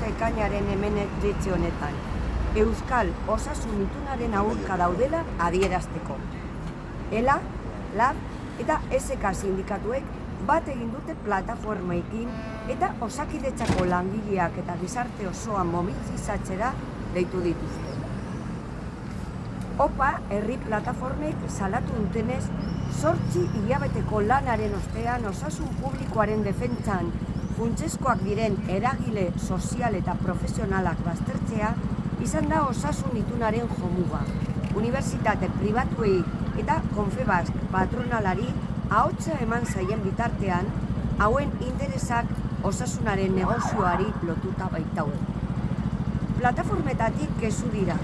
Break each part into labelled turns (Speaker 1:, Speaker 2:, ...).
Speaker 1: dituzte ekainaren hemeretzi honetan, Euskal Osasun Itunaren aurka daudela adierazteko. ELA, LAB eta SK sindikatuek bat egin dute plataformeekin eta Osakidetzako langileak eta gizarte osoa mobilizatzera deitu dituzte. OPA herri plataformek salatu dutenez, 8 hilabeteko lanaren ostean osasun publikoaren defentsan funtsezkoak diren eragile sozial eta profesionalak baztertzea izan da osasun itunaren jomuga. Unibertsitate pribatuei eta Confebask patronalari ahotsa eman zaien bitartean, hauen interesak osasunaren negozioari lotuta baitaude. Plataformetatik kezu dira.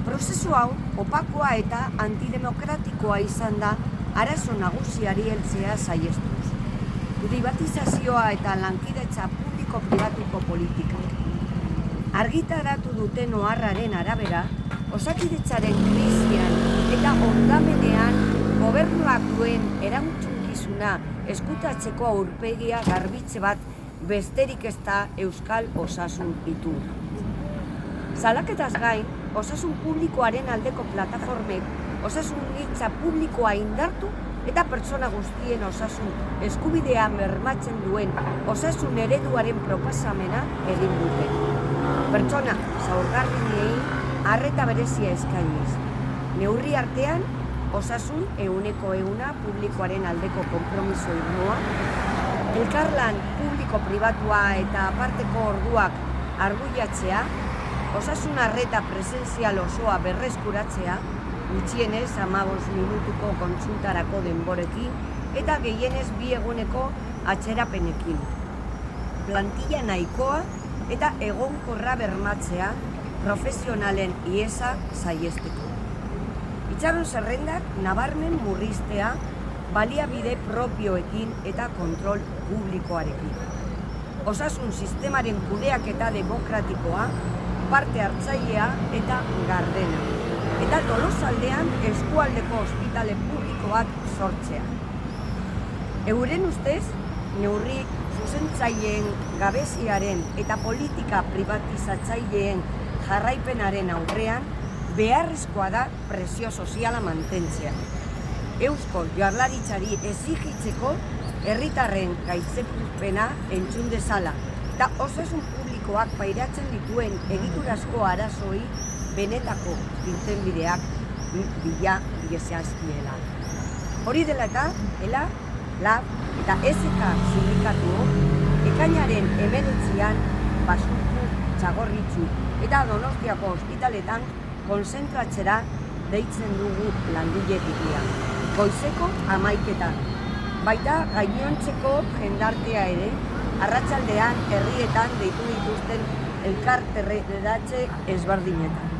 Speaker 1: Prozesu hau opakoa eta antidemokratikoa izan da arazo nagusiari heltzea saihestuz. Pribatizazioa eta lankidetza publiko-pribatuko politikak. Argitaratu duten oharraren arabera, Osakidetzaren krisian eta hondamenean gobernuak duen erantzukizuna ezkutatzeko aurpegia garbitze bat besterik ez da Euskal Osasun Ituna. Salaketaz gain, osasun publikoaren aldeko plataformek osasungintza publikoa indartu eta pertsona guztien osasun eskubidea bermatzen duen osasun ereduaren proposamena egin dute. Pertsona zaurgarriei arreta berezia eskainiz. Neurri artean, osasun 100% publikoaren aldeko konpromiso irmoa, elkarlan publiko-pribatua eta aparteko orduak arbuiatzea, osasun arreta presentzial osoa berreskuratzea, gutxienez 15 minutuko kontsultarako denborekin eta gehienez 2 eguneko atzerapenekin. Plantilla nahikoa eta egonkorra bermatzea profesionalen ihesa saihesteko. Itxaron zerrendak nabarmen murriztea baliabide propioekin eta kontrol publikoarekin. Osasun sistemaren kudeaketa demokratikoa, parte hartzailea eta gardena. Eta Tolosaldean eskualdeko ospitale publikoak sortzea. Euren ustez, neurri zuzentzaileen gabeziaren eta politika privatizatzaileen jarraipenaren aurrean, beharrezkoa da presio soziala mantentzea. Eusko Jaurlaritzari exigitzeko herritarren gaitzepena entzun dezala eta osasun publikoak pairatzen dituen egiturazko arazoei benetako irtenbideak bila diezazkiela. Hori dela eta, ELA, LAB eta SK sindikatuok ekainaren 19an Basurtu, Txagorritxu eta Donostiako ospitaletan konzentratzera deitzen dugu langile bidia. Goizeko 11etan. Baita gainontzeko jendartea ere, arratsaldean herrietan deitu dituzten elkarteratze ezberdinetan.